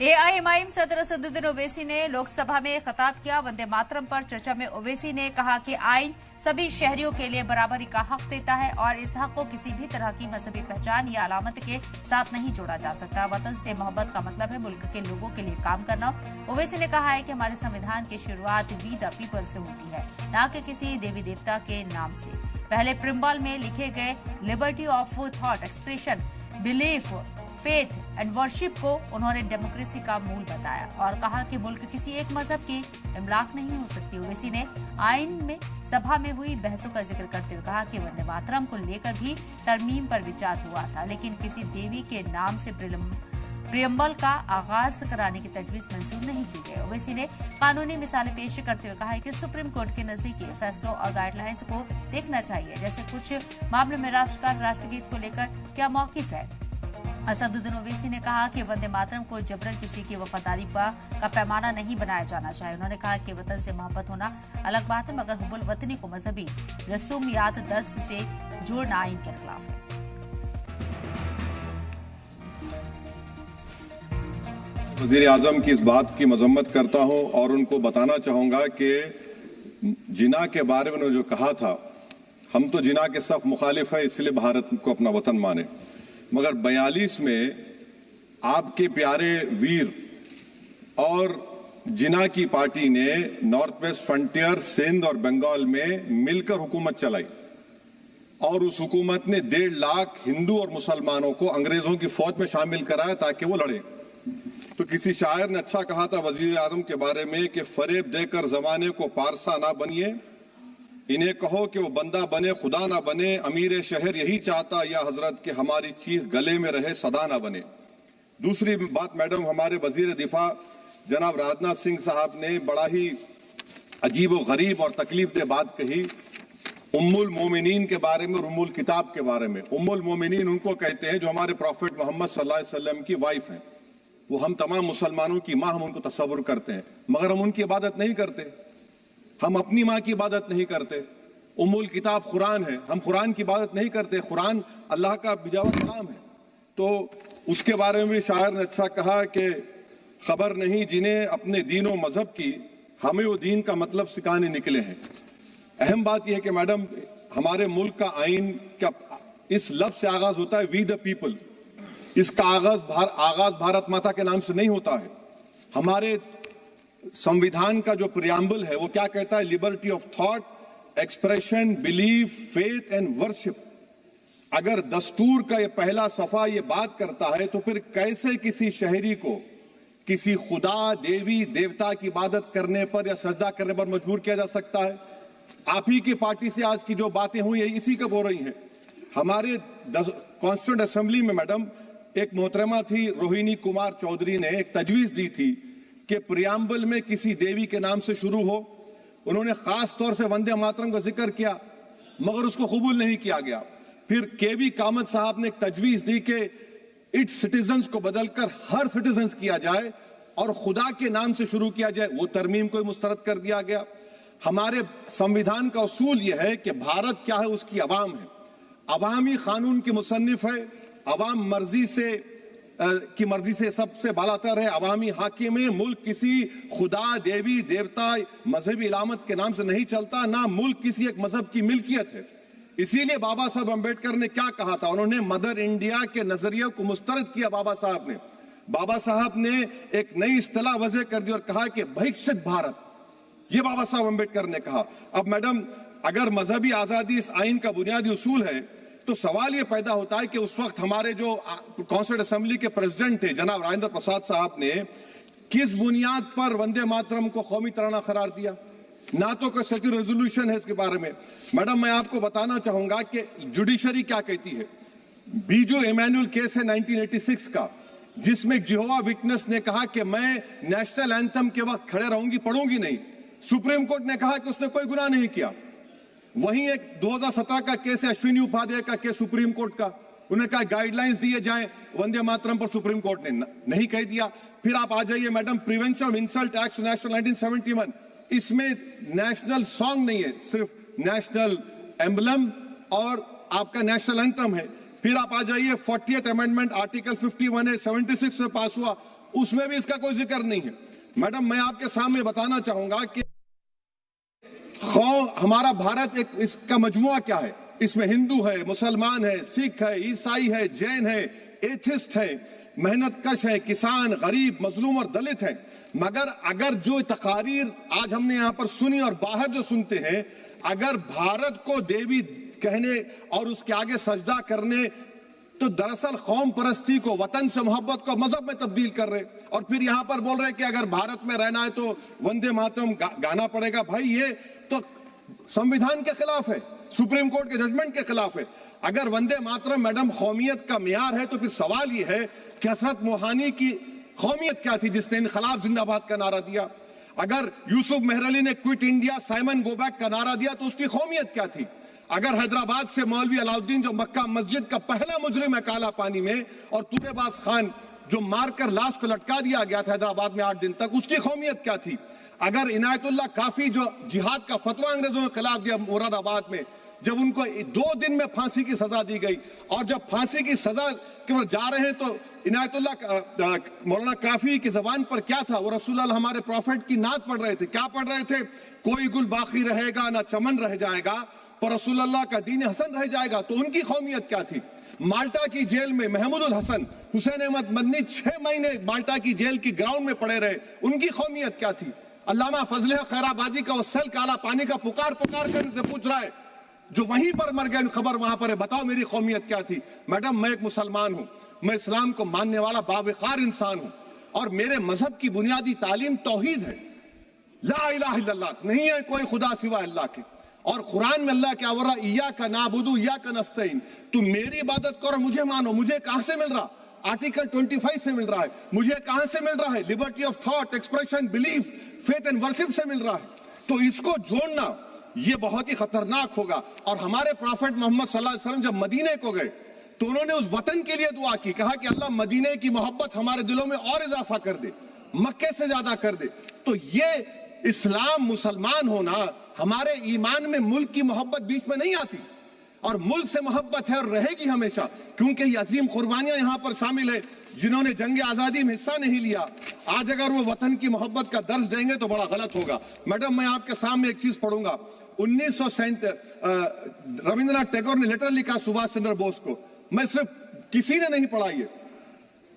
AIMIM सदर असदुद्दीन ओवैसी ने लोकसभा में खिताब किया। वंदे मातरम पर चर्चा में ओवैसी ने कहा कि आइन सभी शहरियों के लिए बराबरी का हक देता है और इस हक को किसी भी तरह की मजहबी पहचान या अलामत के साथ नहीं जोड़ा जा सकता। वतन से मोहब्बत का मतलब है मुल्क के लोगों के लिए काम करना। ओवैसी ने कहा है कि हमारे संविधान की शुरुआत वी द पीपल से होती है, न कि किसी देवी देवता के नाम से। पहले प्रिम्बल में लिखे गए liberty of thought, expression, belief, faith and worship को उन्होंने डेमोक्रेसी का मूल बताया और कहा कि मुल्क किसी एक मजहब की इमलाक नहीं हो सकती। ओवैसी ने आइन में सभा में हुई बहसों का जिक्र करते हुए कहा कि वंदे मातरम को लेकर भी तरमीम पर विचार हुआ था, लेकिन किसी देवी के नाम से प्रियम्बल का आगाज कराने की तजवीज मंजूर नहीं की गई। ओवैसी ने कानूनी मिसालें पेश करते हुए कहा है कि सुप्रीम कोर्ट के नजदीकी फैसलों और गाइडलाइंस को देखना चाहिए, जैसे कुछ मामलों में राष्ट्रगीत को लेकर क्या मौकिफ है। असदुद्दीन ओवैसी ने कहा कि वंदे मातरम को जबरन किसी की वफादारी का पैमाना नहीं बनाया जाना चाहिए। उन्होंने कहा कि वतन से मोहब्बत होना अलग बात है, मगर हुब्बुल वतनी को मजहबी रसूमियात दर्स से जोड़ना आइन के खिलाफ है। वज़ीर आज़म की इस बात की मजम्मत करता हूं और उनको बताना चाहूंगा कि जिना के बारे में उन्होंने जो कहा था, हम तो जिना के सख्त मुखालिफ है, इसलिए भारत को अपना वतन माने, मगर 42 में आपके प्यारे वीर और जिना की पार्टी ने नॉर्थ वेस्ट फ्रंटियर, सिंध और बंगाल में मिलकर हुकूमत चलाई और उस हुकूमत ने 1.5 लाख हिंदू और मुसलमानों को अंग्रेजों की फौज में शामिल कराया ताकि वो लड़े। तो किसी शायर ने अच्छा कहा था वजीर आजम के बारे में कि फरेब देकर जमाने को पारसा ना बनिए, इन्हें कहो कि वो बंदा बने खुदा ना बने, अमीर शहर यही चाहता या हजरत के हमारी चीख गले में रहे सदा ना बने। दूसरी बात मैडम, हमारे वजीर दिफा जनाब राजनाथ सिंह साहब ने बड़ा ही अजीब व गरीब और तकलीफ दे बात कही उम्मुल मोमिनीन के बारे में और उम्मुल किताब के बारे में। उम्मुल मोमिनीन उनको कहते हैं जो हमारे प्रॉफिट मोहम्मद सल्लल्लाहु अलैहि वसल्लम की वाइफ हैं, वो हम तमाम मुसलमानों की माँ, हम उनको तस्वुर करते हैं, मगर हम उनकी इबादत नहीं करते, हम अपनी माँ की इबादत नहीं करते। उम्मुल किताब कुरान है, हम कुरान की इबादत नहीं करते, कुरान अल्लाह का भिजा हुआ कलाम है। तो उसके बारे में शायर ने अच्छा कहा कि खबर नहीं जिन्हें अपने दीन और मजहब की, हमें वो दीन का मतलब सिखाने निकले हैं। अहम बात यह है कि मैडम, हमारे मुल्क का आइन का इस लफ्ज से आगाज होता है वी द पीपल। इसका आगाज भारत माता के नाम से नहीं होता है। हमारे संविधान का जो प्रियम्बल है वो क्या कहता है? Liberty of thought, expression, belief, faith and worship. अगर दस्तूर का ये पहला सफा ये बात करता है तो फिर कैसे किसी शहरी को किसी खुदा, देवी, देवता की इबादत करने पर या सजदा करने पर मजबूर किया जा सकता है? आप ही की पार्टी से आज की जो बातें हुई है इसी का बोल रही हैं। हमारे कॉन्स्टिट्यूंट असेंबली में मैडम एक मोहतरमा थी रोहिणी कुमार चौधरी ने एक तजवीज दी थी कि प्रियम्बल में किसी देवी के नाम से शुरू हो। उन्होंने खास तौर से वंदे मातरम का जिक्र किया, मगर उसको कबूल नहीं किया गया। फिर केवी कामत साहब ने एक तजवीज दी कि इट्स सिटीजन्स को बदलकर हर सिटीजन्स किया जाए और खुदा के नाम से शुरू किया जाए, वो तरमीम को मुस्तरद कर दिया गया। हमारे संविधान का उसूल यह है कि भारत क्या है, उसकी अवाम है, अवामी कानून की मुसन्निफ है, अवाम की मर्जी से सबसे बालातर है, अवामी हाकिम है। मुल्क किसी खुदा, देवी, देवता, मजहबी इलामत के नाम से नहीं चलता, ना मुल्क किसी एक मजहब की मिल्कियत है। इसीलिए बाबा साहब अम्बेडकर ने क्या कहा था? उन्होंने मदर इंडिया के नजरिए को मुस्तरद किया। बाबा साहब ने एक नई इस्तिलाह वज़े कर दी और कहा कि भैक्षित भारत, ये बाबा साहब अम्बेडकर ने कहा। अब मैडम, अगर मजहबी आजादी इस आइन का बुनियादी उसूल है तो सवाल ये पैदा होता है कि उस वक्त हमारे जो कॉन्स्टिट्यूंट असेंबली के प्रेसिडेंट थे जनाब राजेंद्र प्रसाद साहब ने किस बुनियाद पर वंदे मातरम को कौमी तराना करार दिया? ना तो कोई सेक्युलर रेजोल्यूशन है इसके बारे में। मैडम, मैं आपको बताना चाहूंगा कि जुडिशरी क्या कहती है। बीजो इमैनुअल केस है 1986 का, जिसमें जिहोवा विटनेस ने कहा कि मैं नेशनल एंथम के वक्त खड़े रहूंगी, पढ़ूंगी नहीं। सुप्रीम कोर्ट ने कहा कि उसने कोई गुनाह नहीं किया। वहीं एक 2017 का केस है अश्विनी उपाध्याय का केस सुप्रीम कोर्ट का, उन्हें कहा गाइडलाइंस दिए जाएं वंदे मातरम पर, सुप्रीम कोर्ट ने नहीं कह दिया। फिर आप आ जाइए madam, prevention of insult act national 1971, इसमें नेशनल सॉन्ग नहीं है, सिर्फ नेशनल एम्बलम और आपका नेशनल एंथम है। फिर आप आ जाइए 40th अमेंडमेंट आर्टिकल 51 है, 76 में पास हुआ, اس میں بھی اس کا کوئی ذکر نہیں ہے. میڈم میں آپ کے سامنے بتانا چاہوں گا کہ ہمارا بھارت اس کا مجموعہ کیا ہے. اس میں ہندو ہے, مسلمان ہے, سکھ ہے, عیسائی ہے, جین ہے, ایتھسٹ ہے, محنت کش ہے, کسان, غریب, مظلوم اور دلت ہیں. مگر اگر جو تقاریر آج ہم نے یہاں پر سنی اور باہر جو سنتے ہیں, اگر بھارت کو دیوی کہنے اور اس کے آگے سجدہ کرنے, تو دراصل قوم پرستی کو, وطن سے محبت کو مذہب میں تبدیل کر رہے, اور پھر یہاں پر بول رہے کہ اگر بھارت میں رہنا ہے تو وندے ماترم گانا پڑے گا. بھائی یہ تو سمویدھان کے خلاف ہے, سپریم کورٹ کے ججمنٹ کے خلاف ہے. اگر وندے ماترم میڈم قومیت کا معیار ہے تو پھر سوال یہ ہے کہ حضرت موہانی کی قومیت کیا تھی جس نے انقلاب زندہ باد کا نعرہ دیا؟ اگر یوسف مہر علی نے quit India Simon go back کا نعرہ دیا تو اس کی قومیت کیا تھی؟ اگر حیدرآباد سے مولوی علاؤالدین جو مکہ مسجد کا پہلا مجرم ہے کالا پانی میں, اور طوبے باز خان جو مار کر لاش کو لٹکا دیا گیا تھا حیدرآباد میں 8 دن تک, اس کی قومیت کیا تھی؟ اگر عنایت اللہ کافی جو جہاد کا فتویٰ انگریزوں کے خلاف دیا مراد آباد میں, جب ان کو 2 دن میں پھانسی کی سزا دی گئی, اور جب پھانسی کی سزا کے وہ جا رہے ہیں تو عنایت اللہ مولانا کافی کی زبان پر کیا تھا؟ وہ رسول اللہ ہمارے پروفیٹ کی نعت پڑھ رہے تھے. کیا پڑھ رہے تھے؟ کوئی گل باقی رہے گا نہ چمن رہ جائے گا, پر رسول اللہ کا دین حسن رہ جائے گا. تو ان کی قومیت کیا تھی؟ مالٹا کی جیل میں محمود الحسن, حسین احمد مدنی 6 مہینے مالٹا کی جیل کی گراؤنڈ میں پڑے رہے, ان کی قومیت کیا تھی؟ علامہ فضل حق خیر آبادی کا وہ سیل کالا پانی کا پکار کر ان سے پوچھ رہا ہے جو وہیں پر مر گئے, خبر وہاں پر ہے, بتاؤ میری قومیت کیا تھی؟ میڈم میں ایک مسلمان ہوں, میں اسلام کو ماننے والا باوقار انسان ہوں, اور میرے مذہب کی بنیادی تعلیم توحید ہے, لا الہ الا اللہ, نہیں ہے کوئی خدا سوائے اللہ کے. اور قرآن میں اللہ کیا بول رہا؟ ایاک نعبد و ایاک نستعین, تم میری عبادت کرو, مجھے مانو. مجھے کہاں سے مل رہا؟ آرٹیکل 25 سے مل رہا ہے. مجھے کہاں سے مل رہا ہے؟ Liberty of thought, expression, belief, faith and worship سے مل رہا ہے. تو اس کو جوڑنا یہ بہت ہی خطرناک ہوگا. اور ہمارے پروفیٹ محمد صلی اللہ علیہ وسلم جب مدینے کو گئے تو انہوں نے اس وطن کے لیے دعا کی, کہا کہ اللہ مدینے کی محبت ہمارے دلوں میں اور اضافہ کر دے, مکے سے زیادہ کر دے. تو یہ اسلام, مسلمان ہونا, ہمارے ایمان میں ملک کی محبت بیچ میں نہیں آتی, اور ملک سے محبت ہے اور رہے گی ہمیشہ, کیونکہ یہ عظیم قربانیاں یہاں پر شامل ہے جنہوں نے جنگ آزادی میں حصہ نہیں لیا. آج اگر وہ وطن کی محبت کا درس دیں گے تو بڑا غلط ہوگا. میڈم میں آپ کے سامنے ایک چیز پڑھوں گا. 1937 رابندر ناتھ ٹیگور نے لیٹر لکھا سبھاش چندر بوس کو, میں صرف کسی نے نہیں پڑھا. یہ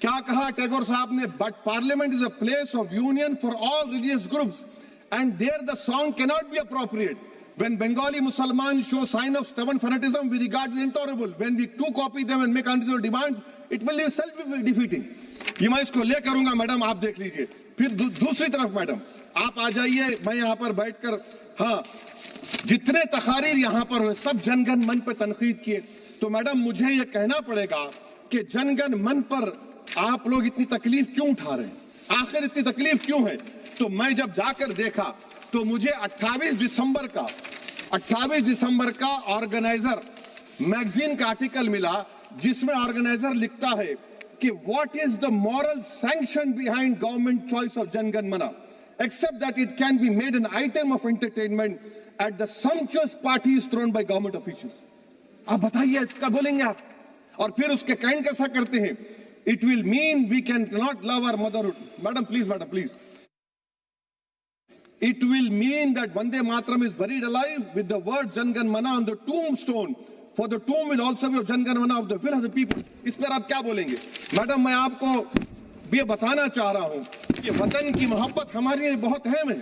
کیا کہا ٹیگور صاحب نے؟ But parliament is a place of union for all religious groups and there the song cannot be appropriate. When Bengali Muslims show sign of stubborn fanatism, we regard it as intolerable. When we too copy them and make unreasonable demands, it will be self-defeating. یہ میں اس کو لے کروں گا madam, آپ دیکھ لیجئے. پھر دوسری طرف میڈم آپ آ جائیے, میں یہاں پر بیٹھ کر, ہاں جتنے تقاریر یہاں پر ہوئے سب جن گن من پہ تنقید کیے. تو میڈم مجھے یہ کہنا پڑے گا کہ جن گن من پر آپ لوگ اتنی تکلیف کیوں اٹھا رہے ہیں؟ آخر اتنی تکلیف کیوں ہے؟ تو میں جب جا کر دیکھا تو مجھے 28 دسمبر کا آرگنائزر میگزین کا آرٹیکل ملا, جس میں آرگنائزر لکھتا ہے کہ what is the moral sanction behind government choice of Jan Gan Mana except that it can be made an item of entertainment at the sumptuous parties thrown by government officials. آپ بتائیے اس کا بولیں گے آپ, اور پھر اس کے کائنڈ کیسا کرتے ہیں؟ It will mean we cannot love our motherhood. Madam, please. It will mean that Vande Mataram is buried alive with the word Jan Gan Mana on the tombstone. For the tomb will also be of Jan Gan Mana of the will of the people. اس پر آپ کیا بولیں گے؟ Madam میں آپ کو یہ بتانا چاہ رہا ہوں کہ وطن کی محبت ہمارے لیے بہت اہم ہے,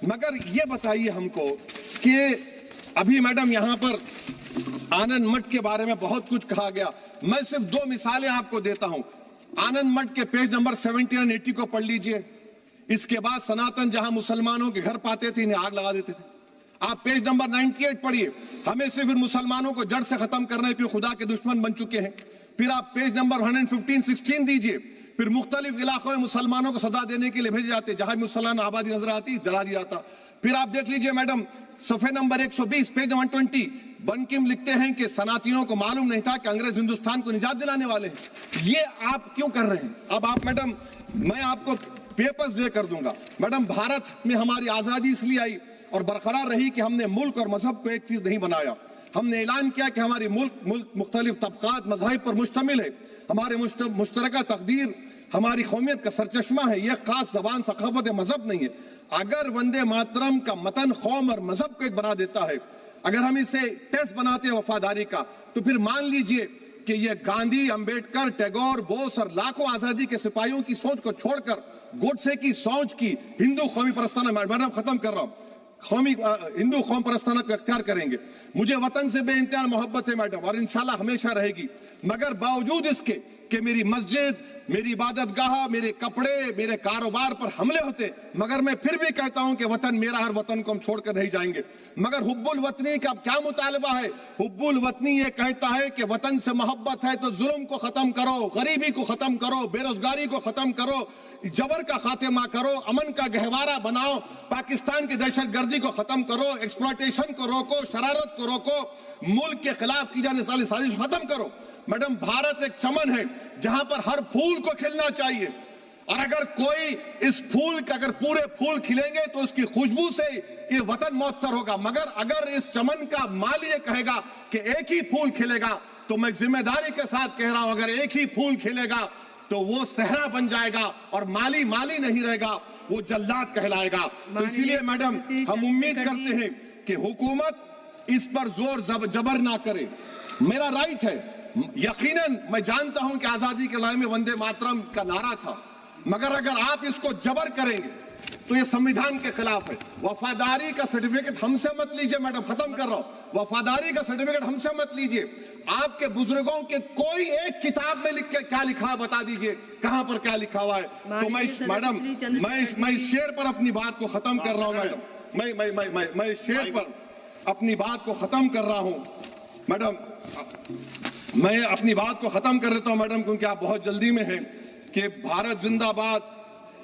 مگر یہ بتائیے ہم کو کہ ابھی میڈم یہاں پر آنند مٹھ کے بارے میں بہت کچھ کہا گیا. میں صرف 2 مثالیں آپ کو دیتا ہوں. آنند مٹھ کے پیج نمبر 70 اور 80 کو پڑھ لیجئے. اس کے بعد سناتن جہاں مسلمانوں کے گھر پاتے تھے انہیں آگ لگا دیتے تھے. آپ پیج نمبر 98 پڑھیے, ہمیں صرف مسلمانوں کو جڑ سے ختم کرنا ہے کیونکہ خدا کے دشمن بن چکے ہیں. پھر آپ پیج نمبر 115-16 دیجئے. پھر مختلف علاقوں میں مسلمانوں کو سزا دینے کے لیے بھیجے جاتے, جہاں مسلمان آبادی نظر آتی جلا دیا جاتا. پھر آپ دیکھ لیجئے میڈم صفحے نمبر 120 پیج 120, بنکم لکھتے ہیں کہ صنعتیوں کو معلوم نہیں تھا کہ انگریز ہندوستان کو نجات دلانے والے ہیں. یہ آپ کیوں کر رہے ہیں؟ اب آپ میڈم میں آپ کو پیپرز دے کر دوں گا. میڈم بھارت میں ہماری آزادی اس لیے آئی اور برقرار رہی کہ ہم نے ملک اور مذہب کو ایک چیز نہیں بنایا. ہم نے اعلان کیا کہ ہماری ملک مختلف طبقات مذاہب پر مشتمل ہے. ہمارے مشترکہ تقدیر हमारी कौमियत का सरचश्मा है, यह खास जबान सखावत मजहब नहीं है। अगर वंदे मातरम का मतन कौम और मजहब को एक बना देता है, अगर हम इसे टेस्ट बनाते हैं वफादारी का, तो फिर मान लीजिए कि यह गांधी, अंबेडकर, टैगोर, बोस और लाखों आजादी के सिपाहियों की सोच को छोड़कर गोडसे की सोच की हिंदू कौमी परस्ताना, मैं खत्म कर रहा हूं, हिंदू कौम परस्ताना को इख्तियार करेंगे। मुझे वतन से बेइंतहा मोहब्बत है मैडम, और इंशाल्लाह हमेशा रहेगी, मगर बावजूद इसके कि मेरी मस्जिद, मेरी इबादत गाह, मेरे कपड़े, मेरे कारोबार पर हमले होते, मगर मैं फिर भी कहता हूं कि वतन मेरा, हर वतन को हम छोड़कर नहीं जाएंगे। मगर हुब्बुल वतनी का क्या मुतालबा है? हुब्बुल वतनी ये कहता है कि वतन से मोहब्बत है तो जुल्म को खत्म करो, गरीबी को खत्म करो, बेरोजगारी को खत्म करो, जबर का खात्मा करो, अमन का गहवारा बनाओ, पाकिस्तान की दहशतगर्दी को खत्म करो, एक्सप्लॉयटेशन को रोको, शरारत को रोको, मुल्क के खिलाफ की जाने वाली साजिश खत्म करो। मैडम, भारत एक चमन है जहां पर हर फूल को खिलना चाहिए, और अगर कोई इस फूल का, अगर पूरे फूल खिलेंगे तो उसकी खुशबू से ये वतन मुअत्तर होगा, मगर अगर इस चमन का माली ये कहेगा कि एक ही फूल खिलेगा, तो मैं जिम्मेदारी के साथ कह रहा हूं, अगर एक ही फूल खिलेगा तो वो सहरा बन जाएगा और माली माली नहीं रहेगा, वो जल्लाद कहलाएगा। तो इसीलिए मैडम, हम उम्मीद करते हैं कि हुकूमत इस पर जोर जबर ना करे। मेरा राइट है, यकीनन मैं जानता हूं कि आजादी के लड़ाई में वंदे मातरम का नारा था, मगर अगर आप इसको जबर करेंगे तो ये संविधान के खिलाफ है। वफादारी का सर्टिफिकेट हमसे मत लीजिए मैडम, खत्म कर रहा हूं, वफादारी का सर्टिफिकेट हमसे मत लीजिए। आपके बुजुर्गों के कोई एक किताब में लिख के क्या लिखा है बता दीजिए, कहां पर क्या लिखा हुआ है। तो मैं मैडम, मैं इस शेर पर अपनी बात को खत्म कर रहा हूं मैडम, मैं इस शेर पर अपनी बात को खत्म कर रहा हूं मैडम, मैं अपनी बात को खत्म कर देता हूं मैडम, क्योंकि आप बहुत जल्दी में हैं। कि भारत जिंदाबाद,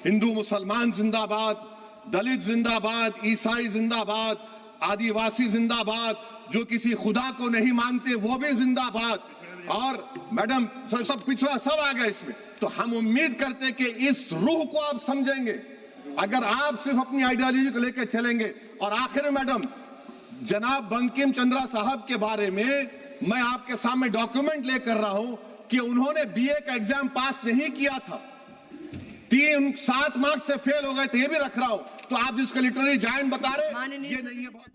हिंदू मुसलमान जिंदाबाद, दलित जिंदाबाद, ईसाई जिंदाबाद, आदिवासी जिंदाबाद, जो किसी खुदा को नहीं मानते वो भी जिंदाबाद, और मैडम सब पिछड़ा सब आ गया इसमें। तो हम उम्मीद करते कि इस रूह को आप समझेंगे, अगर आप सिर्फ अपनी आइडियोलॉजी को लेकर चलेंगे। और आखिर में मैडम, जनाब बंकिम चंद्रा साहब के बारे में मैं आपके सामने डॉक्यूमेंट लेकर रहा हूं कि उन्होंने बीए का एग्जाम पास नहीं किया था, 7 मार्क्स से फेल हो गए थे, ये भी रख रहा हूं। तो आप जिसको लिटरेरी जायंट बता रहे, ये नहीं है। बहुत